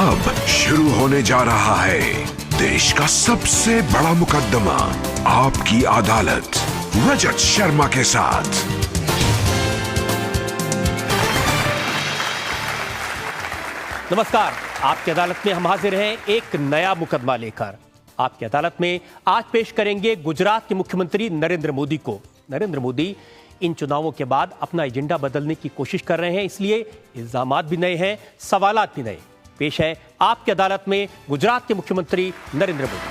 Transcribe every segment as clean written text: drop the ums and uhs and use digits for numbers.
अब शुरू होने जा रहा है देश का सबसे बड़ा मुकदमा, आपकी अदालत, रजत शर्मा के साथ। नमस्कार, आपकी अदालत में हम हाजिर हैं एक नया मुकदमा लेकर। आपकी अदालत में आज पेश करेंगे गुजरात के मुख्यमंत्री नरेंद्र मोदी को। नरेंद्र मोदी इन चुनावों के बाद अपना एजेंडा बदलने की कोशिश कर रहे हैं, इसलिए इल्जामात भी नए हैं, सवालात भी नए। पेश है आपकी अदालत में गुजरात के मुख्यमंत्री नरेंद्र मोदी।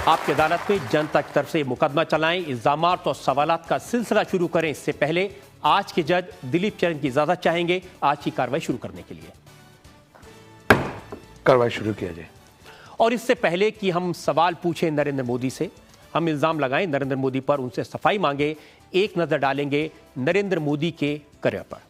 आपकी अदालत में जनता की तरफ से मुकदमा चलाएं, इल्जामात और सवालात का सिलसिला शुरू करें। इससे पहले आज के जज दिलीप चरण की इजाजत चाहेंगे आज की कार्रवाई शुरू करने के लिए। कार्रवाई शुरू किया जाए। और इससे पहले कि हम सवाल पूछें नरेंद्र मोदी से, हम इल्जाम लगाएं नरेंद्र मोदी पर, उनसे सफाई मांगे, एक नजर डालेंगे नरेंद्र मोदी के करियर पर।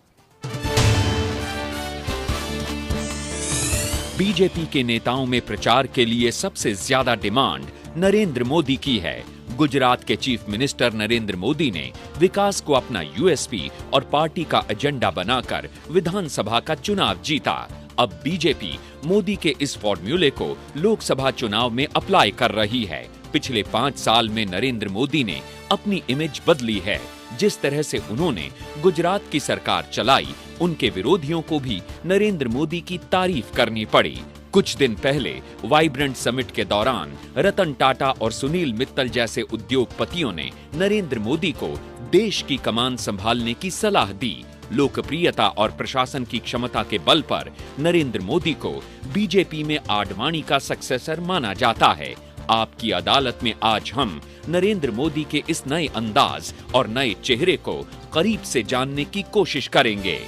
बीजेपी के नेताओं में प्रचार के लिए सबसे ज्यादा डिमांड नरेंद्र मोदी की है। गुजरात के चीफ मिनिस्टर नरेंद्र मोदी ने विकास को अपना यूएसपी और पार्टी का एजेंडा बनाकर विधानसभा का चुनाव जीता। अब बीजेपी मोदी के इस फॉर्मूले को लोकसभा चुनाव में अप्लाई कर रही है। पिछले 5 साल में नरेंद्र मोदी ने अपनी इमेज बदली है। जिस तरह से उन्होंने गुजरात की सरकार चलाई, उनके विरोधियों को भी नरेंद्र मोदी की तारीफ करनी पड़ी। कुछ दिन पहले वाइब्रेंट समिट के दौरान रतन टाटा और सुनील मित्तल जैसे उद्योगपतियों ने नरेंद्र मोदी को देश की कमान संभालने की सलाह दी। लोकप्रियता और प्रशासन की क्षमता के बल पर नरेंद्र मोदी को बीजेपी में आडवाणी का सक्सेसर माना जाता है। आपकी अदालत में आज हम नरेंद्र मोदी के इस नए अंदाज और नए चेहरे को करीब से जानने की कोशिश करेंगे।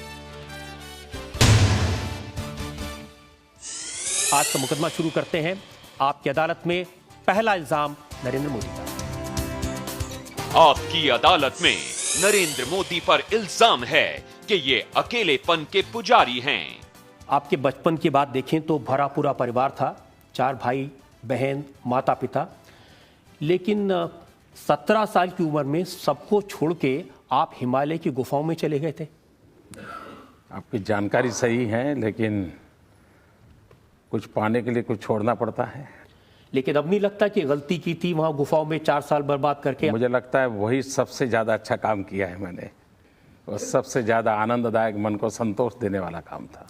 आज का मुकदमा शुरू करते हैं। आपकी अदालत में पहला इल्जाम नरेंद्र मोदी का। आपकी अदालत में नरेंद्र मोदी पर इल्जाम है कि ये अकेलेपन के पुजारी हैं। आपके बचपन की बात देखें तो भरा पूरा परिवार था, 4 भाई बहन, माता पिता, लेकिन 17 साल की उम्र में सबको छोड़ के आप हिमालय की गुफाओं में चले गए थे। आपकी जानकारी सही है, लेकिन कुछ पाने के लिए कुछ छोड़ना पड़ता है। लेकिन अब नहीं लगता कि गलती की थी वहां गुफाओं में 4 साल बर्बाद करके? मुझे लगता है वही सबसे ज्यादा अच्छा काम किया है मैंने, और सबसे ज्यादा आनंददायक, मन को संतोष देने वाला काम था।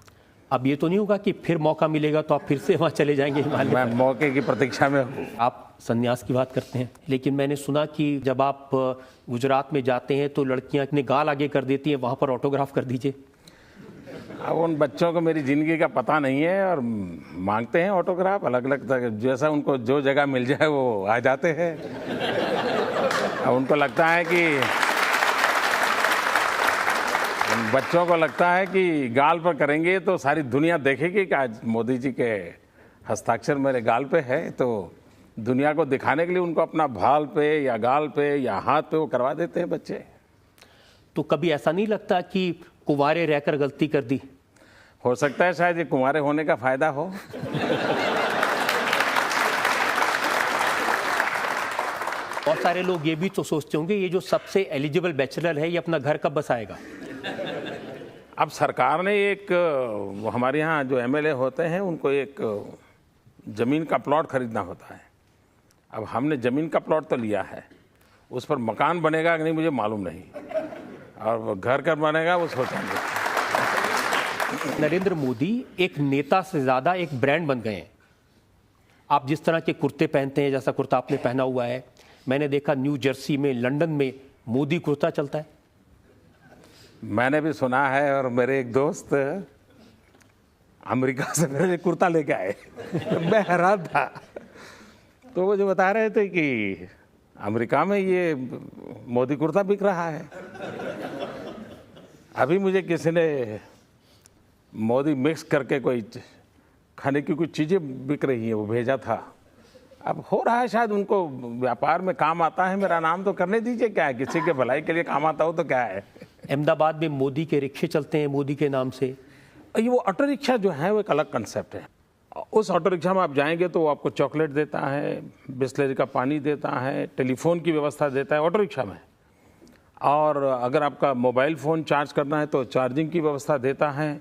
अब ये तो नहीं होगा कि फिर मौका मिलेगा तो आप फिर से वहां चले जाएंगे हिमालय? मैं मौके की प्रतीक्षा में हूँ। आप संन्यास की बात करते हैं, लेकिन मैंने सुना कि जब आप गुजरात में जाते हैं तो लड़कियां अपने गाल आगे कर देती हैं, वहां पर ऑटोग्राफ कर दीजिए। अब उन बच्चों को मेरी जिंदगी का पता नहीं है और मांगते हैं ऑटोग्राफ अलग अलग, जैसा उनको जो जगह मिल जाए वो आ जाते हैं। अब उनको लगता है कि बच्चों को लगता है कि गाल पर करेंगे तो सारी दुनिया देखेगी कि आज मोदी जी के हस्ताक्षर मेरे गाल पे है, तो दुनिया को दिखाने के लिए उनको अपना भाल पे या गाल पे या हाथ पे वो करवा देते हैं बच्चे। तो कभी ऐसा नहीं लगता कि कुंवारे रहकर गलती कर दी? हो सकता है शायद ये कुंवारे होने का फायदा हो। बहुत सारे लोग ये भी तो सोचते होंगे ये जो सबसे एलिजिबल बैचलर है ये अपना घर कब बसाएगा? अब सरकार ने एक, हमारे यहाँ जो एमएलए होते हैं उनको एक ज़मीन का प्लॉट खरीदना होता है। अब हमने ज़मीन का प्लॉट तो लिया है, उस पर मकान बनेगा कि नहीं मुझे मालूम नहीं, और घर कब बनेगा वो सोचेंगे। नरेंद्र मोदी एक नेता से ज़्यादा एक ब्रांड बन गए हैं। आप जिस तरह के कुर्ते पहनते हैं, जैसा कुर्ता आपने पहना हुआ है, मैंने देखा न्यू जर्सी में, लंदन में मोदी कुर्ता चलता है। मैंने भी सुना है, और मेरे एक दोस्त अमेरिका से मेरे लिए कुर्ता लेके आए। मैं हैरान था, तो वो जो बता रहे थे कि अमेरिका में ये मोदी कुर्ता बिक रहा है। अभी मुझे किसी ने मोदी मिक्स करके कोई खाने की कुछ चीज़ें बिक रही हैं वो भेजा था। अब हो रहा है, शायद उनको व्यापार में काम आता है। मेरा नाम तो करने दीजिए, क्या है, किसी के भलाई के लिए काम आता हो तो क्या है। अहमदाबाद में मोदी के रिक्शे चलते हैं मोदी के नाम से। ये वो ऑटो रिक्शा जो है वो एक अलग कंसेप्ट है। उस ऑटो रिक्शा में आप जाएंगे तो वो आपको चॉकलेट देता है, बिस्लरी का पानी देता है, टेलीफोन की व्यवस्था देता है ऑटो रिक्शा में। और अगर आपका मोबाइल फ़ोन चार्ज करना है तो चार्जिंग की व्यवस्था देता है।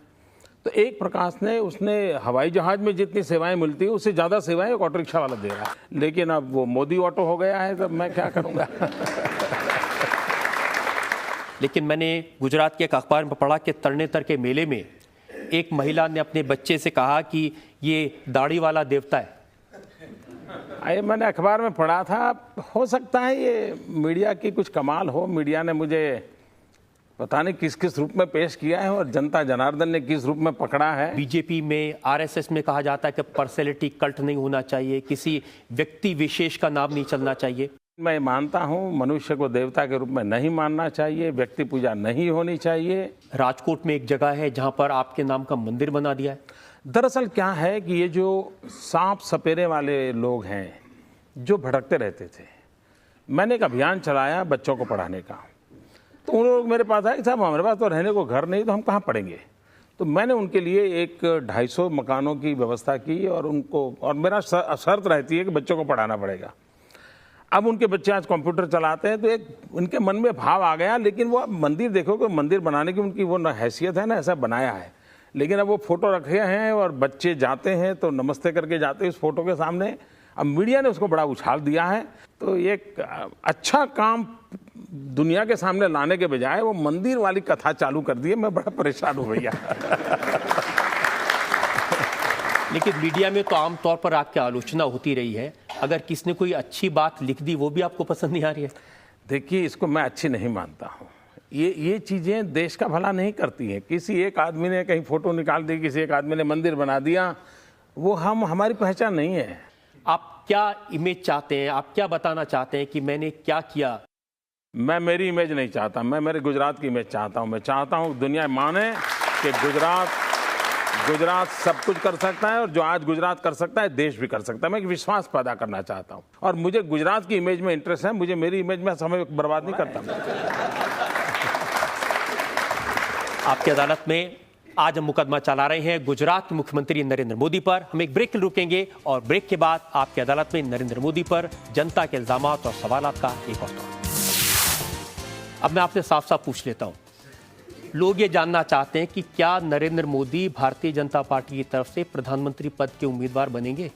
तो एक प्रकार से उसने हवाई जहाज़ में जितनी सेवाएं मिलती हैं उससे ज़्यादा सेवाएं एक ऑटो रिक्शा वाला दे रहा है। लेकिन अब वो मोदी ऑटो हो गया है, तब मैं क्या करूँगा। लेकिन मैंने गुजरात के एक अखबार में पढ़ा कि तरणेतर के मेले में एक महिला ने अपने बच्चे से कहा कि ये दाढ़ी वाला देवता है। ये मैंने अखबार में पढ़ा था। हो सकता है ये मीडिया की कुछ कमाल हो। मीडिया ने मुझे पता नहीं किस किस रूप में पेश किया है और जनता जनार्दन ने किस रूप में पकड़ा है। बीजेपी में, आरएसएस में कहा जाता है कि पर्सनैलिटी कल्ट नहीं होना चाहिए, किसी व्यक्ति विशेष का नाम नहीं चलना चाहिए। मैं मानता हूं मनुष्य को देवता के रूप में नहीं मानना चाहिए, व्यक्ति पूजा नहीं होनी चाहिए। राजकोट में एक जगह है जहां पर आपके नाम का मंदिर बना दिया है। दरअसल क्या है कि ये जो सांप सपेरे वाले लोग हैं जो भटकते रहते थे, मैंने एक अभियान चलाया बच्चों को पढ़ाने का। तो उन लोग मेरे पास आए कि साहब हमारे पास तो रहने को घर नहीं, तो हम कहाँ पढ़ेंगे। तो मैंने उनके लिए एक 250 मकानों की व्यवस्था की और उनको, और मेरा शर्त रहती है कि बच्चों को पढ़ाना पड़ेगा। अब उनके बच्चे आज कंप्यूटर चलाते हैं तो एक उनके मन में भाव आ गया। लेकिन वो मंदिर देखो कि मंदिर बनाने की उनकी वो हैसियत है ना, ऐसा बनाया है। लेकिन अब वो फोटो रखे हैं और बच्चे जाते हैं तो नमस्ते करके जाते हैं उस फोटो के सामने। अब मीडिया ने उसको बड़ा उछाल दिया है। तो एक अच्छा काम दुनिया के सामने लाने के बजाय वो मंदिर वाली कथा चालू कर दी है। मैं बड़ा परेशान हूँ भैया। लेकिन मीडिया में तो आमतौर पर आपकी आलोचना होती रही है। अगर किसने कोई अच्छी बात लिख दी वो भी आपको पसंद नहीं आ रही है? देखिए, इसको मैं अच्छी नहीं मानता हूँ। ये चीज़ें देश का भला नहीं करती हैं। किसी एक आदमी ने कहीं फोटो निकाल दी, किसी एक आदमी ने मंदिर बना दिया, वो हमारी पहचान नहीं है। आप क्या इमेज चाहते हैं? आप क्या बताना चाहते हैं कि मैंने क्या किया? मैं मेरी इमेज नहीं चाहता, मैं मेरे गुजरात की इमेज चाहता हूँ। मैं चाहता हूँ दुनिया माने कि गुजरात सब कुछ कर सकता है और जो आज गुजरात कर सकता है देश भी कर सकता है। मैं एक विश्वास पैदा करना चाहता हूँ और मुझे गुजरात की इमेज में इंटरेस्ट है। मुझे मेरी इमेज में समय बर्बाद नहीं करता। आपकी अदालत में आज हम मुकदमा चला रहे हैं गुजरात के मुख्यमंत्री नरेंद्र मोदी पर। हम एक ब्रेक के लिए रुकेंगे और ब्रेक के बाद आपकी अदालत में नरेंद्र मोदी पर जनता के इल्जामात और सवालात का एक और दौर। अब मैं आपसे साफ साफ पूछ लेता हूं, लोग ये जानना चाहते हैं कि क्या नरेंद्र मोदी भारतीय जनता पार्टी की तरफ से प्रधानमंत्री पद के उम्मीदवार बनेंगे?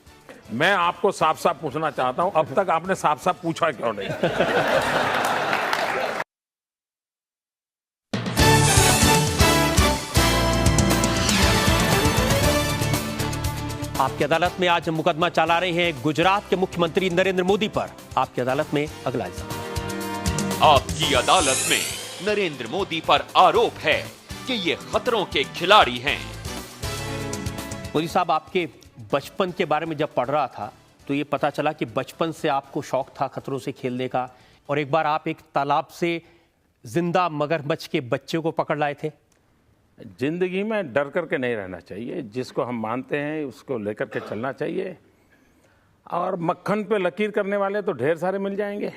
मैं आपको साफ साफ पूछना चाहता हूं, अब तक आपने साफ साफ पूछा क्यों नहीं? आपकी अदालत में आज हम मुकदमा चला रहे हैं गुजरात के मुख्यमंत्री नरेंद्र मोदी पर। आपकी अदालत में अगला इल्जाम। आपकी अदालत में नरेंद्र मोदी पर आरोप है कि ये खतरों के खिलाड़ी हैं। मोदी साहब, आपके बचपन के बारे में जब पढ़ रहा था तो ये पता चला कि बचपन से आपको शौक था खतरों से खेलने का, और एक बार आप एक तालाब से जिंदा मगरमच्छ के बच्चे को पकड़ लाए थे। जिंदगी में डर करके नहीं रहना चाहिए। जिसको हम मानते हैं उसको लेकर के चलना चाहिए। और मक्खन पे लकीर करने वाले तो ढेर सारे मिल जाएंगे,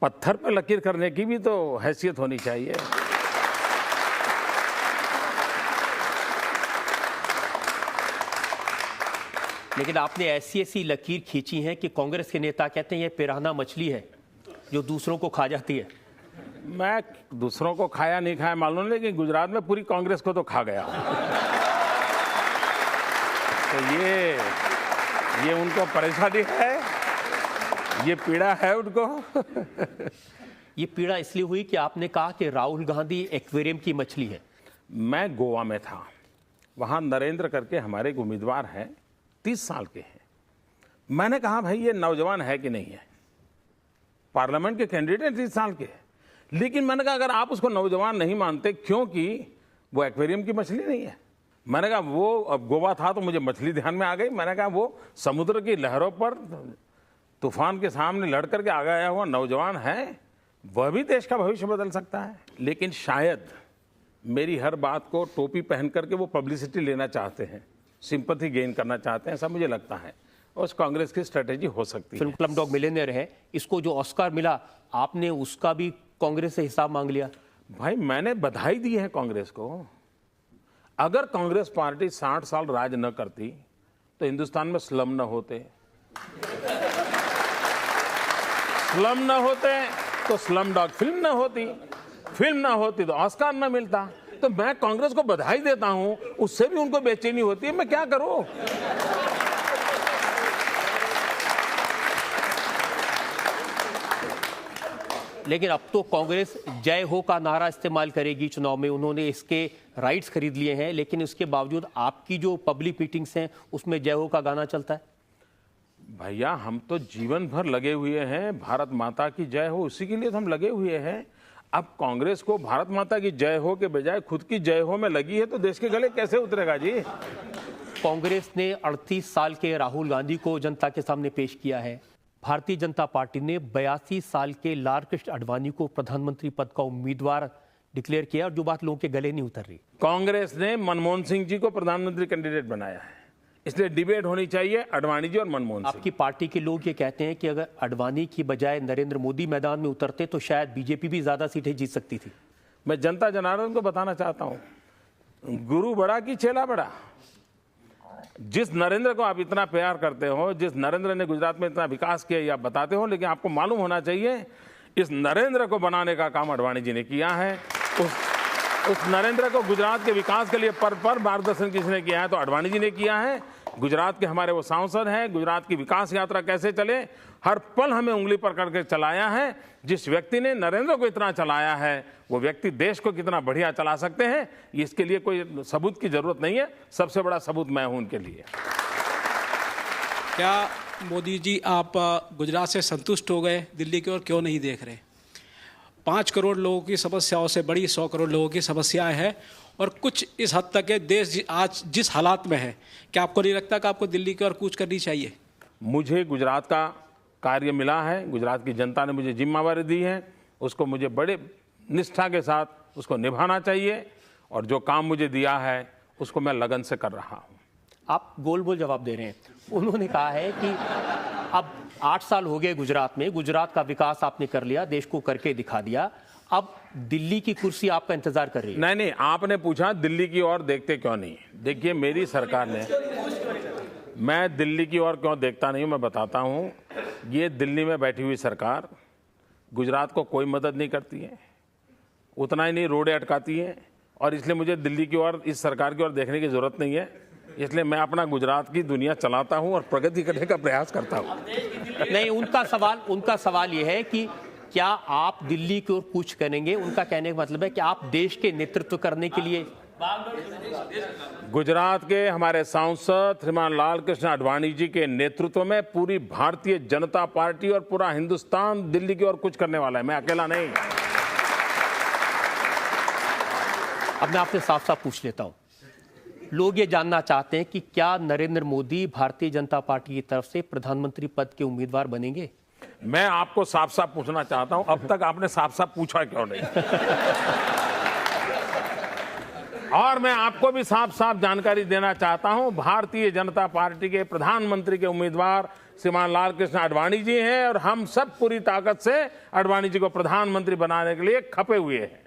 पत्थर पे लकीर करने की भी तो हैसियत होनी चाहिए। लेकिन आपने ऐसी ऐसी लकीर खींची है कि कांग्रेस के नेता कहते हैं ये पिराना मछली है जो दूसरों को खा जाती है। मैं दूसरों को खाया नहीं खाया मालूम नहीं, लेकिन गुजरात में पूरी कांग्रेस को तो खा गया। तो ये उनको परेशानी है, ये पीड़ा है उनको। ये पीड़ा इसलिए हुई कि आपने कहा कि राहुल गांधी एक्वेरियम की मछली है। मैं गोवा में था, वहाँ नरेंद्र करके हमारे एक उम्मीदवार हैं, 30 साल के हैं। मैंने कहा भाई ये नौजवान है कि नहीं है, पार्लियामेंट के कैंडिडेट 30 साल के। लेकिन मैंने कहा अगर आप उसको नौजवान नहीं मानते क्योंकि वो एक्वेरियम की मछली नहीं है। मैंने कहा वो, अब गोवा था तो मुझे मछली ध्यान में आ गई। मैंने कहा वो समुद्र की लहरों पर तूफान के सामने लड़ करके आ गया हुआ नौजवान है, वह भी देश का भविष्य बदल सकता है। लेकिन शायद मेरी हर बात को टोपी पहन करके वो पब्लिसिटी लेना चाहते हैं, सिंपैथी गेन करना चाहते हैं, ऐसा मुझे लगता है। और उस कांग्रेस की स्ट्रेटेजी हो सकती है। फिल्म क्लब डॉग मिलियनेयर है, इसको जो ऑस्कार मिला आपने उसका भी कांग्रेस से हिसाब मांग लिया। भाई मैंने बधाई दी है कांग्रेस को। अगर कांग्रेस पार्टी 60 साल राज न करती तो हिंदुस्तान में स्लम न होते, स्लम न होते तो स्लम डॉग फिल्म न होती, फिल्म न होती तो ऑस्कार न मिलता। तो मैं कांग्रेस को बधाई देता हूं, उससे भी उनको बेचैनी होती है, मैं क्या करूं। लेकिन अब तो कांग्रेस जय हो का नारा इस्तेमाल करेगी चुनाव में। उन्होंने इसके राइट्स खरीद लिए हैं, लेकिन उसके बावजूद आपकी जो पब्लिक मीटिंग्स हैं उसमें जय हो का गाना चलता है। भैया हम तो जीवन भर लगे हुए हैं, भारत माता की जय हो, उसी के लिए तो हम लगे हुए हैं। अब कांग्रेस को भारत माता की जय हो के बजाय खुद की जय हो में लगी है, तो देश के गले कैसे उतरेगा जी। कांग्रेस ने 38 साल के राहुल गांधी को जनता के सामने पेश किया है। भारतीय जनता पार्टी ने 82 साल के लाल कृष्ण आडवाणी को प्रधानमंत्री पद का उम्मीदवार डिक्लेयर किया, और जो बात लोगों के गले नहीं उतर रही। कांग्रेस ने मनमोहन सिंह जी को प्रधानमंत्री कैंडिडेट बनाया है, इसलिए डिबेट होनी चाहिए आडवाणी जी और मनमोहन सिंह। आपकी पार्टी के लोग ये कहते हैं कि अगर आडवाणी की बजाय नरेंद्र मोदी मैदान में उतरते तो शायद बीजेपी भी ज्यादा सीटें जीत सकती थी। मैं जनता जनार्दन को बताना चाहता हूं, गुरु बड़ा कि चेला बड़ा। जिस नरेंद्र को आप इतना प्यार करते हो, जिस नरेंद्र ने गुजरात में इतना विकास किया, ये आप बताते हो, लेकिन आपको मालूम होना चाहिए इस नरेंद्र को बनाने का काम आडवाणी जी ने किया है। उस नरेंद्र को गुजरात के विकास के लिए पर मार्गदर्शन किसने किया है, तो आडवाणी जी ने किया है। गुजरात के हमारे वो सांसद हैं, गुजरात की विकास यात्रा कैसे चले हर पल हमें उंगली पर करके चलाया है। जिस व्यक्ति ने नरेंद्र को इतना चलाया है, वो व्यक्ति देश को कितना बढ़िया चला सकते हैं, इसके लिए कोई सबूत की जरूरत नहीं है। सबसे बड़ा सबूत मैं हूं उनके लिए। क्या मोदी जी आप गुजरात से संतुष्ट हो गए, दिल्ली की ओर क्यों नहीं देख रहे? 5 करोड़ लोगों की समस्याओं से बड़ी 100 करोड़ लोगों की समस्याएं हैं, और कुछ इस हद तक है देश आज जिस हालात में है, क्या आपको नहीं लगता कि आपको दिल्ली की ओर कूच करनी चाहिए? मुझे गुजरात का कार्य मिला है, गुजरात की जनता ने मुझे जिम्मेवारी दी है, उसको मुझे बड़े निष्ठा के साथ उसको निभाना चाहिए, और जो काम मुझे दिया है उसको मैं लगन से कर रहा हूँ। आप गोल बोल जवाब दे रहे हैं। उन्होंने कहा है कि अब 8 साल हो गए गुजरात में, गुजरात का विकास आपने कर लिया, देश को करके दिखा दिया, अब दिल्ली की कुर्सी आपका इंतजार कर रही है। नहीं, आपने पूछा दिल्ली की ओर देखते क्यों नहीं। देखिए मेरी सरकार ने, मैं दिल्ली की ओर क्यों देखता नहीं हूं, मैं बताता हूं। ये दिल्ली में बैठी हुई सरकार गुजरात को कोई मदद नहीं करती है, उतना ही नहीं रोडें अटकाती है, और इसलिए मुझे दिल्ली की ओर, इस सरकार की ओर देखने की जरूरत नहीं है। इसलिए मैं अपना गुजरात की दुनिया चलाता हूं और प्रगति करने का प्रयास करता हूं। नहीं, उनका सवाल यह है कि क्या आप दिल्ली की ओर कूच करेंगे? उनका कहने का मतलब है कि आप देश के नेतृत्व करने के लिए। गुजरात के हमारे सांसद श्रीमान लाल कृष्ण आडवाणी जी के नेतृत्व में पूरी भारतीय जनता पार्टी और पूरा हिंदुस्तान दिल्ली की ओर कुछ करने वाला है, मैं अकेला नहीं। अब मैं आपसे साफ साफ पूछ लेता हूं, लोग ये जानना चाहते हैं कि क्या नरेंद्र मोदी भारतीय जनता पार्टी की तरफ से प्रधानमंत्री पद के उम्मीदवार बनेंगे? मैं आपको साफ साफ पूछना चाहता हूं, अब तक आपने साफ साफ पूछा क्यों नहीं? और मैं आपको भी साफ साफ जानकारी देना चाहता हूं, भारतीय जनता पार्टी के प्रधानमंत्री के उम्मीदवार श्रीमान लाल कृष्ण आडवाणी जी हैं, और हम सब पूरी ताकत से आडवाणी जी को प्रधानमंत्री बनाने के लिए खपे हुए हैं।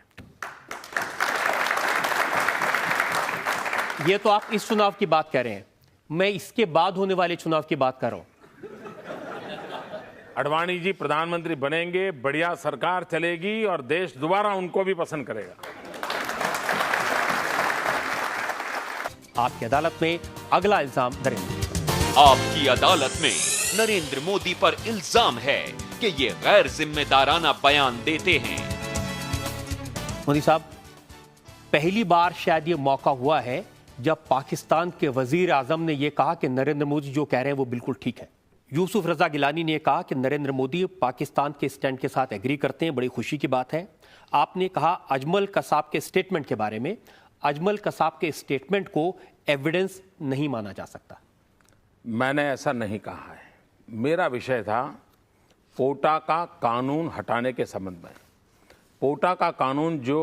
ये तो आप इस चुनाव की बात कर रहे हैं, मैं इसके बाद होने वाले चुनाव की बात कर रहा हूं। आडवाणी जी प्रधानमंत्री बनेंगे, बढ़िया सरकार चलेगी और देश दोबारा उनको भी पसंद करेगा। आपकी अदालत में अगला इल्जाम नरेंद्र। आपकी अदालत में नरेंद्र मोदी पर इल्जाम है कि ये गैर जिम्मेदाराना बयान देते हैं। मोदी साहब, पहली बार शायद ये मौका हुआ है जब पाकिस्तान के वजीर आजम ने यह कहा कि नरेंद्र मोदी जो कह रहे हैं वो बिल्कुल ठीक है। यूसुफ रजा गिलानी ने कहा कि नरेंद्र मोदी पाकिस्तान के स्टैंड के साथ एग्री करते हैं, बड़ी खुशी की बात है। आपने कहा अजमल कसाब के स्टेटमेंट के बारे में, अजमल कसाब के स्टेटमेंट को एविडेंस नहीं माना जा सकता। मैंने ऐसा नहीं कहा है, मेरा विषय था पोटा का कानून हटाने के संबंध में। पोटा का कानून जो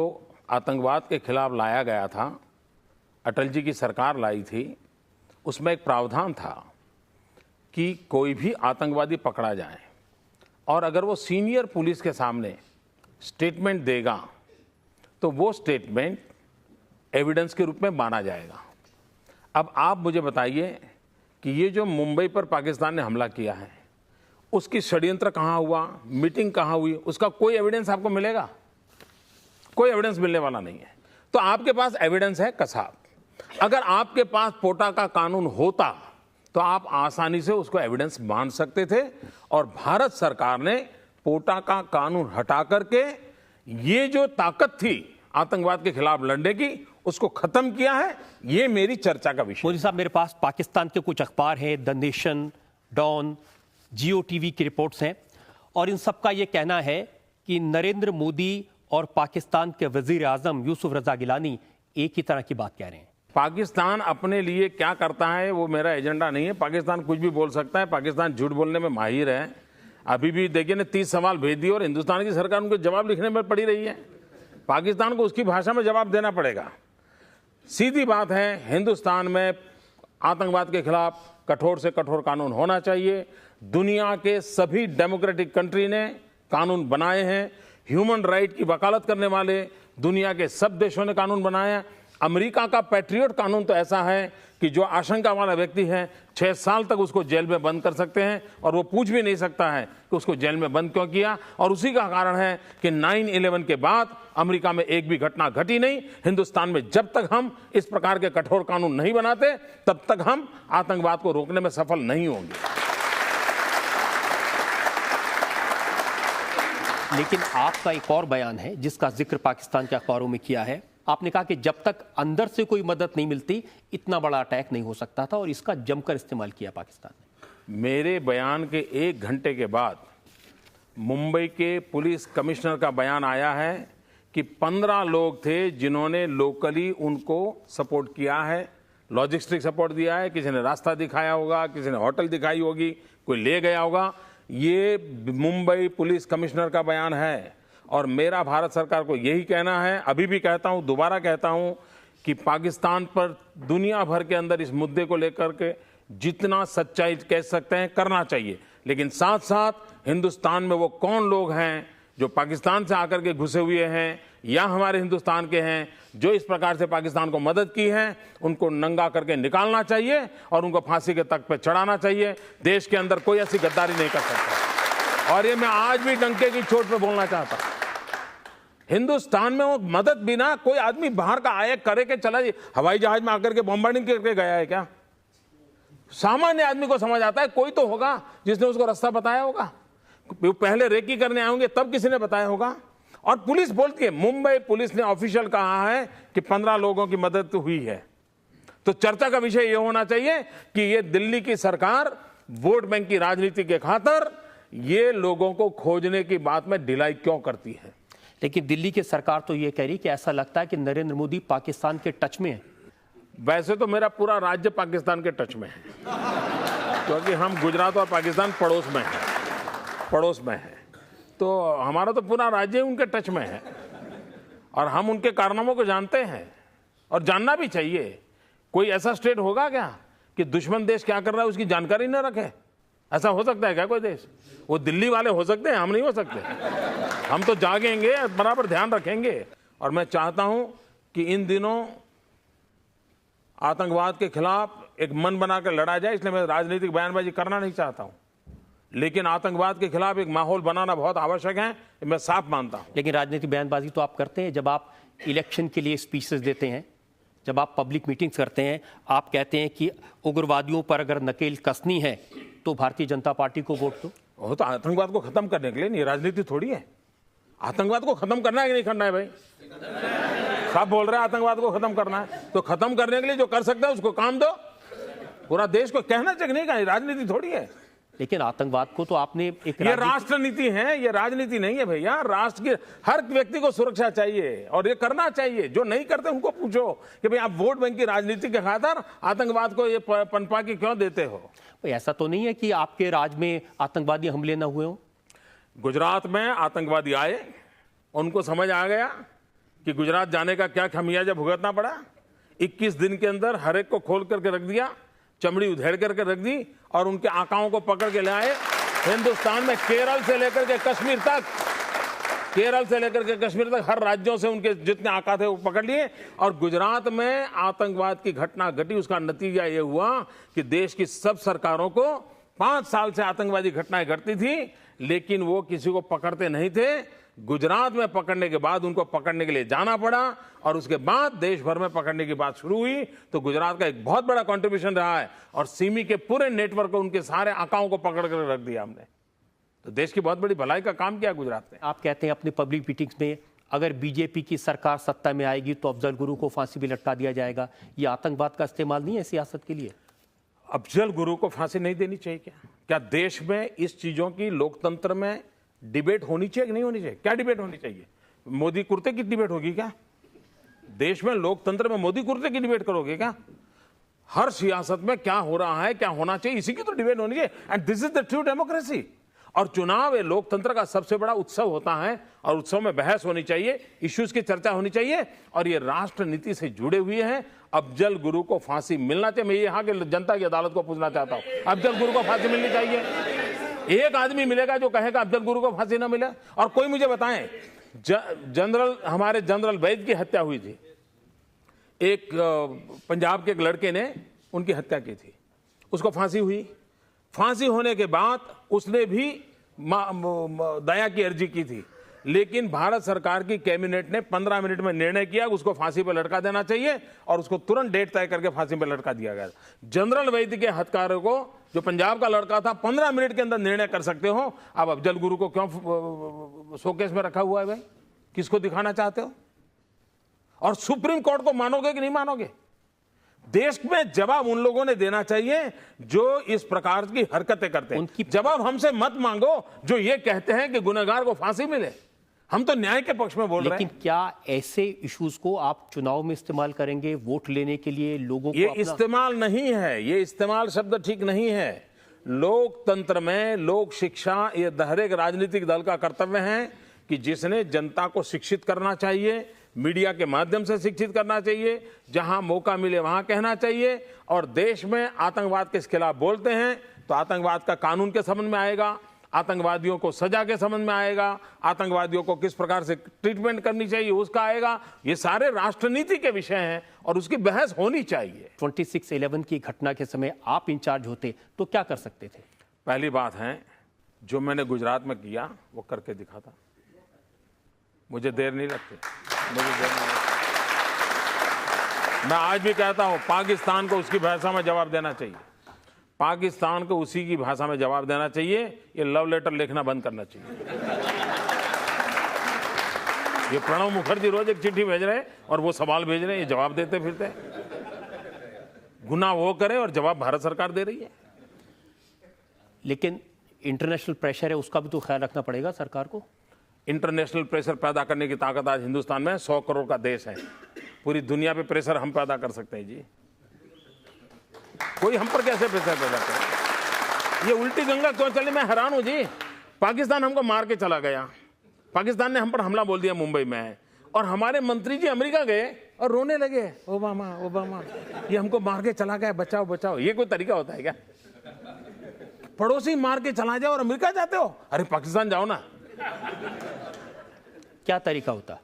आतंकवाद के खिलाफ लाया गया था, अटल जी की सरकार लाई थी, उसमें एक प्रावधान था कि कोई भी आतंकवादी पकड़ा जाए और अगर वो सीनियर पुलिस के सामने स्टेटमेंट देगा तो वो स्टेटमेंट एविडेंस के रूप में माना जाएगा। अब आप मुझे बताइए कि ये जो मुंबई पर पाकिस्तान ने हमला किया है, उसकी षड्यंत्र कहाँ हुआ, मीटिंग कहाँ हुई, उसका कोई एविडेंस आपको मिलेगा? कोई एविडेंस मिलने वाला नहीं है। तो आपके पास एविडेंस है कसाब। अगर आपके पास पोटा का कानून होता तो आप आसानी से उसको एविडेंस मान सकते थे, और भारत सरकार ने पोटा का कानून हटा करके ये जो ताकत थी आतंकवाद के खिलाफ लड़ने की, उसको खत्म किया है। ये मेरी चर्चा का विषय। मोदी साहब, मेरे पास पाकिस्तान के कुछ अखबार हैं, the Nation, Dawn, Geo TV की रिपोर्ट्स हैं, और इन सब का ये कहना है कि नरेंद्र मोदी और पाकिस्तान के वजीर आजम यूसुफ रजा गिलानी एक ही तरह की बात कह रहे हैं। पाकिस्तान अपने लिए क्या करता है वो मेरा एजेंडा नहीं है। पाकिस्तान कुछ भी बोल सकता है, पाकिस्तान झूठ बोलने में माहिर है। अभी भी देखिए ना, 30 सवाल भेज दिए और हिंदुस्तान की सरकार उनको जवाब लिखने में पड़ी रही है। पाकिस्तान को उसकी भाषा में जवाब देना पड़ेगा। सीधी बात है, हिंदुस्तान में आतंकवाद के खिलाफ कठोर से कठोर कानून होना चाहिए। दुनिया के सभी डेमोक्रेटिक कंट्री ने कानून बनाए हैं। ह्यूमन राइट की वकालत करने वाले दुनिया के सब देशों ने कानून बनाए हैं। अमेरिका का पैट्रियट कानून तो ऐसा है कि जो आशंका वाला व्यक्ति है 6 साल तक उसको जेल में बंद कर सकते हैं, और वो पूछ भी नहीं सकता है कि उसको जेल में बंद क्यों किया। और उसी का कारण है कि 9/11 के बाद अमेरिका में एक भी घटना घटी नहीं। हिंदुस्तान में जब तक हम इस प्रकार के कठोर कानून नहीं बनाते, तब तक हम आतंकवाद को रोकने में सफल नहीं होंगे। लेकिन आपका एक और बयान है जिसका जिक्र पाकिस्तान के अखबारों में किया है। आपने कहा कि जब तक अंदर से कोई मदद नहीं मिलती, इतना बड़ा अटैक नहीं हो सकता था, और इसका जमकर इस्तेमाल किया पाकिस्तान ने। मेरे बयान के 1 घंटे के बाद मुंबई के पुलिस कमिश्नर का बयान आया है कि 15 लोग थे जिन्होंने लोकली उनको सपोर्ट किया है, लॉजिस्टिक सपोर्ट दिया है। किसी ने रास्ता दिखाया होगा, किसी ने होटल दिखाई होगी, कोई ले गया होगा। ये मुंबई पुलिस कमिश्नर का बयान है, और मेरा भारत सरकार को यही कहना है, अभी भी कहता हूं, दोबारा कहता हूं कि पाकिस्तान पर दुनिया भर के अंदर इस मुद्दे को लेकर के जितना सच्चाई कह सकते हैं करना चाहिए। लेकिन साथ साथ हिंदुस्तान में वो कौन लोग हैं जो पाकिस्तान से आकर के घुसे हुए हैं या हमारे हिंदुस्तान के हैं जो इस प्रकार से पाकिस्तान को मदद की है, उनको नंगा करके निकालना चाहिए और उनको फांसी के तख्त पे चढ़ाना चाहिए। देश के अंदर कोई ऐसी गद्दारी नहीं कर सकता। और ये मैं आज भी डंके की चोट पे बोलना चाहता हूं, हिंदुस्तान में वो मदद बिना कोई आदमी बाहर का आए करे के चला, हवाई जहाज में आकर के बॉम्बार्डिंग करके गया है क्या? सामान्य आदमी को समझ आता है, कोई तो होगा जिसने उसको रास्ता बताया होगा। वो पहले रेकी करने आए होंगे, तब किसी ने बताया होगा। और पुलिस बोलती है, मुंबई पुलिस ने ऑफिशियल कहा है कि 15 लोगों की मदद तो हुई है। तो चर्चा का विषय यह होना चाहिए कि ये दिल्ली की सरकार वोट बैंक की राजनीति के खातिर ये लोगों को खोजने की बात में ढिलाई क्यों करती है। लेकिन दिल्ली की सरकार तो ये कह रही कि ऐसा लगता है कि नरेंद्र मोदी पाकिस्तान के टच में है। वैसे तो मेरा पूरा राज्य पाकिस्तान के टच में है, क्योंकि हम गुजरात और पाकिस्तान पड़ोस में है, तो हमारा तो पूरा राज्य उनके टच में है और हम उनके कारनामों को जानते हैं और जानना भी चाहिए। कोई ऐसा स्टेट होगा क्या कि दुश्मन देश क्या कर रहा है उसकी जानकारी न रखे? ऐसा हो सकता है क्या कोई देश? वो दिल्ली वाले हो सकते हैं, हम नहीं हो सकते। हम तो जागेंगे, बराबर ध्यान रखेंगे। और मैं चाहता हूं कि इन दिनों आतंकवाद के खिलाफ एक मन बनाकर लड़ा जाए, इसलिए मैं राजनीतिक बयानबाजी करना नहीं चाहता हूं, लेकिन आतंकवाद के खिलाफ एक माहौल बनाना बहुत आवश्यक है, मैं साफ मानता हूं। लेकिन राजनीतिक बयानबाजी तो आप करते हैं जब आप इलेक्शन के लिए स्पीचेस देते हैं, जब आप पब्लिक मीटिंग्स करते हैं। आप कहते हैं कि उग्रवादियों पर अगर नकेल कसनी है तो भारतीय जनता पार्टी को वोट दो। वो तो आतंकवाद को खत्म करने के लिए, नहीं राजनीति थोड़ी है। आतंकवाद को खत्म करना है कि नहीं करना है भाई? सब बोल रहे हैं आतंकवाद को खत्म करना है, तो खत्म करने के लिए जो कर सकते हैं उसको काम दो। पूरा देश को कहना चाहिए नहीं, का राजनीति थोड़ी है। लेकिन आतंकवाद को तो आपने एक ये राष्ट्र नीति है, ये राजनीति नहीं है भैया। राष्ट्र के हर व्यक्ति को सुरक्षा चाहिए और ये करना चाहिए। जो नहीं करते उनको पूछो कि भाई आप वोट बैंक की राजनीति के खातिर आतंकवाद को ये पनपा के क्यों देते हो? भाई ऐसा तो नहीं है कि आपके राज्य में आतंकवादी हमले न हुए हो? गुजरात में आतंकवादी आए, उनको समझ आ गया कि गुजरात जाने का क्या खमियाजा भुगतना पड़ा। 21 दिन के अंदर हर एक को खोल करके रख दिया, चमड़ी उधेड़ करके रख दी और उनके आकाओं को पकड़ के ले आए। हिंदुस्तान में केरल से लेकर के कश्मीर तक केरल से लेकर के कश्मीर तक हर राज्यों से उनके जितने आका थे वो पकड़ लिए। और गुजरात में आतंकवाद की घटना घटी, उसका नतीजा ये हुआ कि देश की सब सरकारों को 5 साल से आतंकवादी घटनाएं घटती थी, लेकिन वो किसी को पकड़ते नहीं थे। गुजरात में पकड़ने के बाद उनको पकड़ने के लिए जाना पड़ा और उसके बाद देश भर में पकड़ने की बात शुरू हुई। तो गुजरात का एक बहुत बड़ा कंट्रीब्यूशन रहा है और सिमी के पूरे नेटवर्क को, उनके सारे आकाओं को पकड़ कर रख दिया हमने। तो देश की बहुत बड़ी भलाई का काम किया गुजरात ने। आप कहते हैं अपनी पब्लिक मीटिंग्स में अगर बीजेपी की सरकार सत्ता में आएगी तो अफजल गुरु को फांसी भी लटका दिया जाएगा। ये आतंकवाद का इस्तेमाल नहीं है सियासत के लिए? अफजल गुरु को फांसी नहीं देनी चाहिए क्या? क्या देश में इस चीजों की लोकतंत्र में डिबेट होनी चाहिए कि नहीं होनी चाहिए? क्या डिबेट होनी चाहिए? मोदी कुर्ते की डिबेट होगी क्या? देश में लोकतंत्र में मोदी कुर्ते की डिबेट करोगे क्या? हर सियासत में क्या हो रहा है, क्या होना चाहिए, इसी की तो डिबेट होनी चाहिए। And this is the true democracy. और चुनाव ये लोकतंत्र का सबसे बड़ा उत्सव होता है और उत्सव में बहस होनी चाहिए, इश्यूज की चर्चा होनी चाहिए और ये राष्ट्र नीति से जुड़े हुए हैं। अफजल गुरु को फांसी मिलना चाहिए। मैं यहाँ के जनता की अदालत को पूछना चाहता हूँ, अफजल गुरु को फांसी मिलनी चाहिए। एक आदमी मिलेगा जो कहेगा अफजल गुरु को फांसी ना मिले? और कोई मुझे बताएं, हमारे जनरल वैद की हत्या हुई थी, एक पंजाब के एक लड़के ने उनकी हत्या की थी, उसको फांसी हुई। फांसी होने के बाद उसने भी दया की अर्जी की थी, लेकिन भारत सरकार की कैबिनेट ने 15 मिनट में निर्णय किया उसको फांसी पर लटका देना चाहिए और उसको तुरंत डेट तय करके फांसी पर लटका दिया गया। जनरल वैद्य के हत्यारे को, जो पंजाब का लड़का था, 15 मिनट के अंदर निर्णय कर सकते हो। अब अफजल गुरु को क्यों शोकेस में रखा हुआ है भाई? किसको दिखाना चाहते हो? और सुप्रीम कोर्ट को मानोगे कि नहीं मानोगे? देश में जवाब उन लोगों ने देना चाहिए जो इस प्रकार की हरकतें करते हैं। उनकी जवाब हमसे मत मांगो जो ये कहते हैं कि गुनहगार को फांसी मिले। हम तो न्याय के पक्ष में बोल रहे हैं। लेकिन क्या ऐसे इश्यूज को आप चुनाव में इस्तेमाल करेंगे वोट लेने के लिए? लोगों को ये इस्तेमाल नहीं है, ये इस्तेमाल शब्द ठीक नहीं है। लोकतंत्र में लोक शिक्षा ये हर एक राजनीतिक दल का कर्तव्य है कि जिसने जनता को शिक्षित करना चाहिए, मीडिया के माध्यम से शिक्षित करना चाहिए, जहां मौका मिले वहां कहना चाहिए। और देश में आतंकवाद के खिलाफ बोलते हैं तो आतंकवाद का कानून के समझ में आएगा, आतंकवादियों को सजा के समझ में आएगा, आतंकवादियों को किस प्रकार से ट्रीटमेंट करनी चाहिए उसका आएगा। ये सारे राष्ट्रनीति के विषय हैं और उसकी बहस होनी चाहिए। 26/11 की घटना के समय आप इंचार्ज होते तो क्या कर सकते थे? पहली बात है, जो मैंने गुजरात में किया वो करके दिखाता। मुझे देर नहीं लगती, मैं आज भी कहता हूं पाकिस्तान को उसकी भाषा में जवाब देना चाहिए, पाकिस्तान को उसी की भाषा में जवाब देना चाहिए। ये लव लेटर लिखना बंद करना चाहिए। ये प्रणब मुखर्जी रोज एक चिट्ठी भेज रहे हैं और वो सवाल भेज रहे हैं, ये जवाब देते फिरते हैं। गुनाह वो करे और जवाब भारत सरकार दे रही है। लेकिन इंटरनेशनल प्रेशर है, उसका भी तो ख्याल रखना पड़ेगा सरकार को। इंटरनेशनल प्रेशर पैदा करने की ताकत आज हिंदुस्तान में 100 करोड़ का देश है। पूरी दुनिया पे प्रेशर हम पैदा कर सकते हैं जी। कोई हम पर कैसे प्रेशर पैदा करे? ये उल्टी गंगा क्यों चली? मैं हैरान हूं जी। पाकिस्तान हमको मार के चला गया, पाकिस्तान ने हम पर हमला बोल दिया मुंबई में, और हमारे मंत्री जी अमेरिका गए और रोने लगे, ओबामा ओबामा ये हमको मार के चला गया, बचाओ बचाओ। ये कोई तरीका होता है क्या? पड़ोसी मार के चला जाओ और अमेरिका जाते हो? अरे पाकिस्तान जाओ ना। क्या तरीका होता?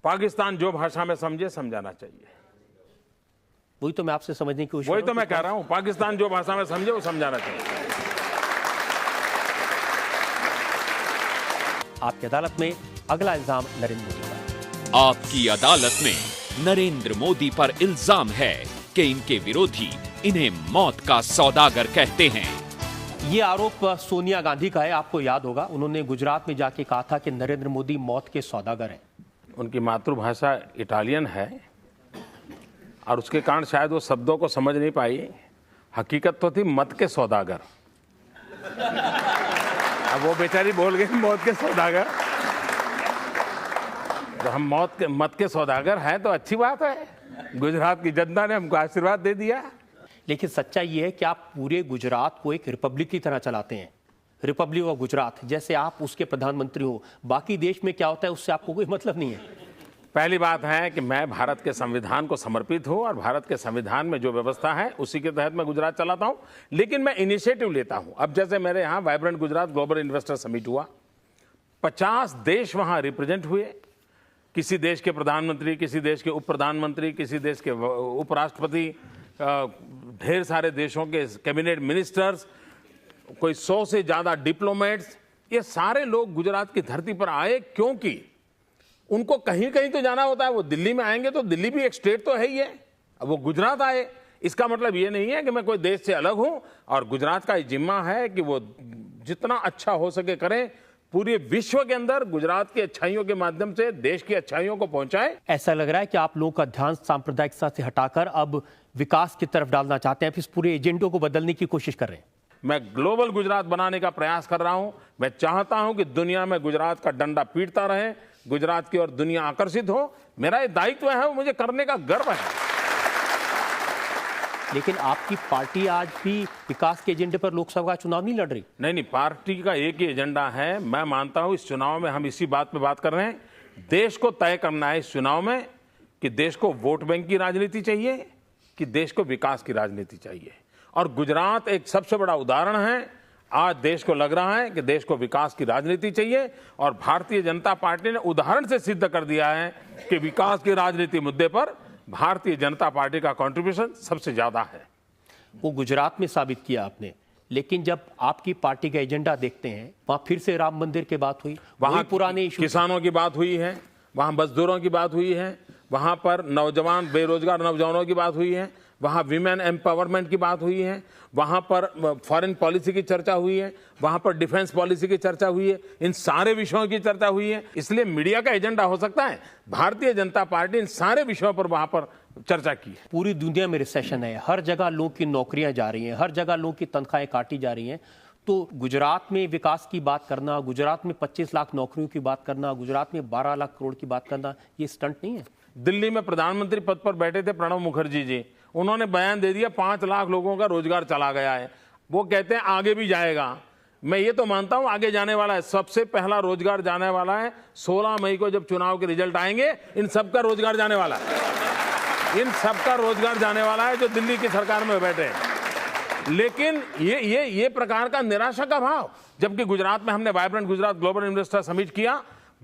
पाकिस्तान जो भाषा में समझे समझाना चाहिए। वही तो मैं आपसे समझने की कोशिश, वही तो मैं कह रहा हूं, पाकिस्तान जो भाषा में समझे वो समझाना चाहिए। आपकी अदालत में अगला इल्जाम नरेंद्र मोदी का। आपकी अदालत में नरेंद्र मोदी पर इल्जाम है कि इनके विरोधी इन्हें मौत का सौदागर कहते हैं। ये आरोप सोनिया गांधी का है। आपको याद होगा, उन्होंने गुजरात में जाके कहा था कि नरेंद्र मोदी मौत के सौदागर हैं। उनकी मातृभाषा इटालियन है और उसके कारण शायद वो शब्दों को समझ नहीं पाई। हकीकत तो थी मत के सौदागर। अब वो बेचारी बोल गई मौत के सौदागर। तो हम मत के सौदागर हैं तो अच्छी बात है। गुजरात की जनता ने हमको आशीर्वाद दे दिया। लेकिन सच्चाई ये है कि आप पूरे गुजरात को एक रिपब्लिक की तरह चलाते हैं, रिपब्लिक ऑफ गुजरात, जैसे आप उसके प्रधानमंत्री हो। बाकी देश में क्या होता है उससे आपको कोई मतलब नहीं है। पहली बात है कि मैं भारत के संविधान को समर्पित हूं और भारत के संविधान में जो व्यवस्था है उसी के तहत मैं गुजरात चलाता हूं, लेकिन मैं इनिशिएटिव लेता हूं। अब जैसे मेरे यहाँ vibrant Gujarat global investor summit हुआ, 50 देश वहां रिप्रेजेंट हुए, किसी देश के प्रधानमंत्री, किसी देश के उप प्रधानमंत्री, किसी देश के उपराष्ट्रपति, ढेर सारे देशों के कैबिनेट मिनिस्टर्स, कोई 100 से ज़्यादा डिप्लोमेट्स, ये सारे लोग गुजरात की धरती पर आए, क्योंकि उनको कहीं कहीं तो जाना होता है। वो दिल्ली में आएंगे तो दिल्ली भी एक स्टेट तो है ही है, अब वो गुजरात आए, इसका मतलब ये नहीं है कि मैं कोई देश से अलग हूं। और गुजरात का ये जिम्मा है कि वो जितना अच्छा हो सके करें, पूरे विश्व के अंदर गुजरात की अच्छाइयों के माध्यम से देश की अच्छाइयों को पहुंचाए। ऐसा लग रहा है कि आप लोगों का ध्यान सांप्रदायिकता से हटाकर अब विकास की तरफ डालना चाहते हैं, फिर इस पूरे एजेंडे को बदलने की कोशिश कर रहे हैं। मैं ग्लोबल गुजरात बनाने का प्रयास कर रहा हूं। मैं चाहता हूं कि दुनिया में गुजरात का डंडा पीटता रहे, गुजरात की ओर दुनिया आकर्षित हो। मेरा ये दायित्व है, वो मुझे करने का गर्व है। लेकिन आपकी पार्टी आज भी विकास के एजेंडे पर लोकसभा का चुनाव नहीं लड़ रही। नहीं, पार्टी का एक ही एजेंडा है। मैं मानता हूं इस चुनाव में हम इसी बात पे बात कर रहे हैं, देश को तय करना है इस चुनाव में कि देश को वोट बैंक की राजनीति चाहिए कि देश को विकास की राजनीति चाहिए। और गुजरात एक सबसे बड़ा उदाहरण है। आज देश को लग रहा है कि देश को विकास की राजनीति चाहिए, और भारतीय जनता पार्टी ने उदाहरण से सिद्ध कर दिया है कि विकास की राजनीति मुद्दे पर भारतीय जनता पार्टी का कंट्रीब्यूशन सबसे ज्यादा है। वो गुजरात में साबित किया आपने, लेकिन जब आपकी पार्टी का एजेंडा देखते हैं, वहां फिर से राम मंदिर की बात हुई, वहां पुराने किसानों की बात हुई है, वहां मजदूरों की बात हुई है, वहां पर नौजवान बेरोजगार नौजवानों की बात हुई है, वहां विमेन एम्पावरमेंट की बात हुई है, वहां पर फॉरेन पॉलिसी की चर्चा हुई है, वहां पर डिफेंस पॉलिसी की चर्चा हुई है, इन सारे विषयों की चर्चा हुई है। इसलिए मीडिया का एजेंडा हो सकता है, भारतीय जनता पार्टी इन सारे विषयों पर वहां पर चर्चा की है। पूरी दुनिया में रिसेशन है, हर जगह लोगों की नौकरियां जा रही हैं, हर जगह लोगों की तनख्वाहें काटी जा रही हैं। तो गुजरात में विकास की बात करना, गुजरात में 25 लाख नौकरियों की बात करना, गुजरात में 12 लाख करोड़ की बात करना, ये स्टंट नहीं है। दिल्ली में प्रधानमंत्री पद पर बैठे थे प्रणब मुखर्जी जी, उन्होंने बयान दे दिया 5 लाख लोगों का रोजगार चला गया है। वो कहते हैं आगे भी जाएगा। मैं ये तो मानता हूं आगे जाने वाला है। सबसे पहला रोजगार जाने वाला है 16 मई को, जब चुनाव के रिजल्ट आएंगे, इन सबका रोजगार जाने वाला है। इन सबका रोजगार जाने वाला है जो दिल्ली की सरकार में बैठे हैं। लेकिन ये प्रकार का निराशा का भाव, जबकि गुजरात में हमने vibrant Gujarat global investor summit किया,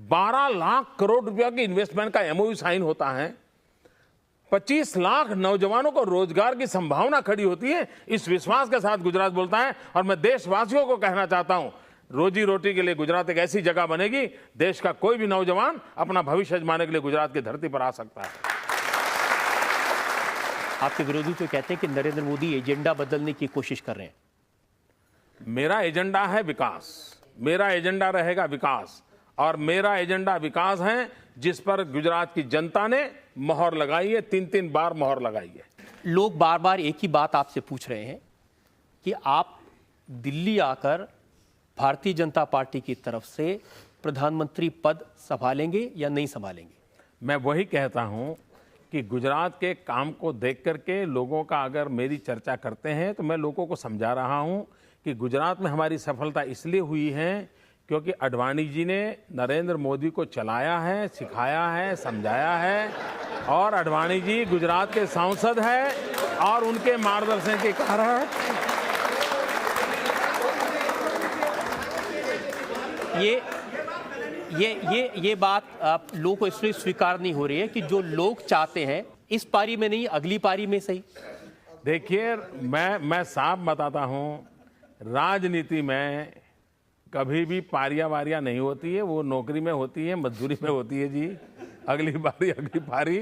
12 लाख करोड़ रुपया की इन्वेस्टमेंट का एमओयू साइन होता है, 25 लाख नौजवानों को रोजगार की संभावना खड़ी होती है। इस विश्वास के साथ गुजरात बोलता है, और मैं देशवासियों को कहना चाहता हूं, रोजी रोटी के लिए गुजरात एक ऐसी जगह बनेगी, देश का कोई भी नौजवान अपना भविष्य आजमाने के लिए गुजरात की धरती पर आ सकता है। आपके विरोधी तो कहते हैं कि नरेंद्र मोदी एजेंडा बदलने की कोशिश कर रहे हैं। मेरा एजेंडा है विकास, मेरा एजेंडा रहेगा विकास, और मेरा एजेंडा विकास है जिस पर गुजरात की जनता ने मोहर लगाई है, 3-3 बार मोहर लगाई है। लोग बार बार एक ही बात आपसे पूछ रहे हैं कि आप दिल्ली आकर भारतीय जनता पार्टी की तरफ से प्रधानमंत्री पद संभालेंगे या नहीं संभालेंगे। मैं वही कहता हूं कि गुजरात के काम को देख करके लोगों का अगर मेरी चर्चा करते हैं, तो मैं लोगों को समझा रहा हूं कि गुजरात में हमारी सफलता इसलिए हुई है क्योंकि आडवाणी जी ने नरेंद्र मोदी को चलाया है, सिखाया है, समझाया है, और आडवाणी जी गुजरात के सांसद हैं, और उनके मार्गदर्शन के कारण ये बात आप लोगों को इसलिए स्वीकार नहीं हो रही है कि जो लोग चाहते हैं इस पारी में नहीं, अगली पारी में सही। देखिए, मैं साफ बताता हूं, राजनीति में कभी भी पारियां वारियां नहीं होती है, वो नौकरी में होती है, मजदूरी में होती है जी। अगली बारी अगली पारी।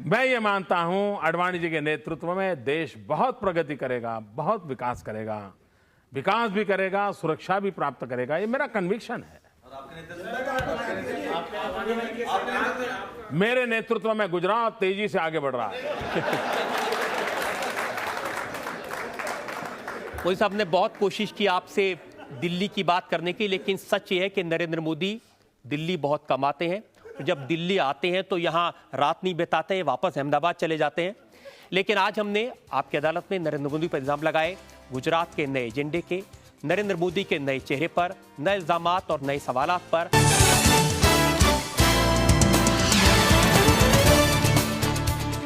मैं ये मानता हूं आडवाणी जी के नेतृत्व में देश बहुत प्रगति करेगा, बहुत विकास करेगा, विकास भी करेगा, सुरक्षा भी प्राप्त करेगा, ये मेरा कन्विक्शन है। मेरे नेतृत्व में गुजरात तेजी से आगे बढ़ रहा है। मोदी साहब ने बहुत कोशिश की आपसे दिल्ली की बात करने की, लेकिन सच ये है कि नरेंद्र मोदी दिल्ली बहुत कम आते हैं। जब दिल्ली आते हैं तो यहाँ रात नहीं बिताते हैं, वापस अहमदाबाद चले जाते हैं। लेकिन आज हमने आपकी अदालत में नरेंद्र मोदी पर इल्जाम लगाए, गुजरात के नए एजेंडे के, नरेंद्र मोदी के नए चेहरे पर, नए इल्जामात और नए सवालात पर।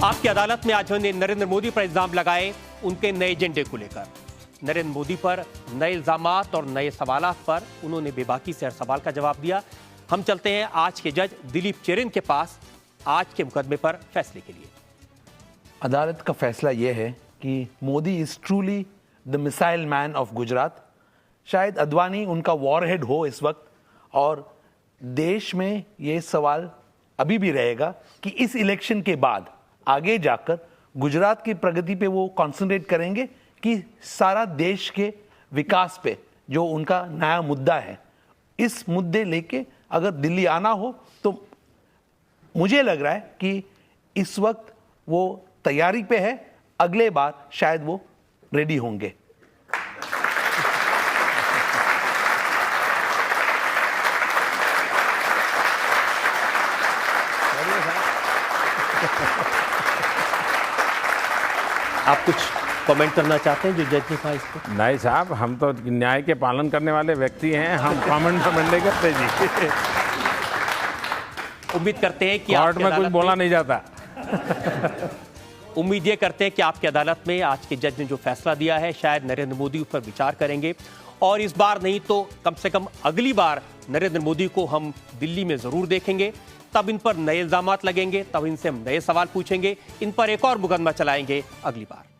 आपकी अदालत में आज हमने नरेंद्र मोदी पर इल्जाम लगाए उनके नए एजेंडे को लेकर। नरेंद्र मोदी पर नए इल्जामात और नए सवालात पर उन्होंने बेबाकी से हर सवाल का जवाब दिया। हम चलते हैं आज के जज दिलीप चेरिन के पास आज के मुकदमे पर फैसले के लिए। अदालत का फैसला यह है कि Modi is truly the missile man of Gujarat. शायद अडवाणी उनका वॉरहेड हो इस वक्त, और देश में ये सवाल अभी भी रहेगा कि इस इलेक्शन के बाद आगे जाकर गुजरात की प्रगति पे वो कंसंट्रेट करेंगे कि सारा देश के विकास पे जो उनका नया मुद्दा है, इस मुद्दे लेके अगर दिल्ली आना हो तो मुझे लग रहा है कि इस वक्त वो तैयारी पे है, अगले बार शायद वो रेडी होंगे। आप कुछ कमेंट करना चाहते हैं जो जज ने कहा इस पर? नहीं साहब, हम तो न्याय के पालन करने वाले व्यक्ति हैं, हम कमेंट नहीं करते जी। उम्मीद करते हैं कि कोर्ट में कुछ बोला नहीं जाता। उम्मीद ये करते हैं कि आपकी अदालत में आज के जज ने जो फैसला दिया है, शायद नरेंद्र मोदी उस पर विचार करेंगे, और इस बार नहीं तो कम से कम अगली बार नरेंद्र मोदी को हम दिल्ली में जरूर देखेंगे। तब इन पर नए इल्जामात लगेंगे, तब इनसे हम नए सवाल पूछेंगे, इन पर एक और मुकदमा चलाएंगे अगली बार।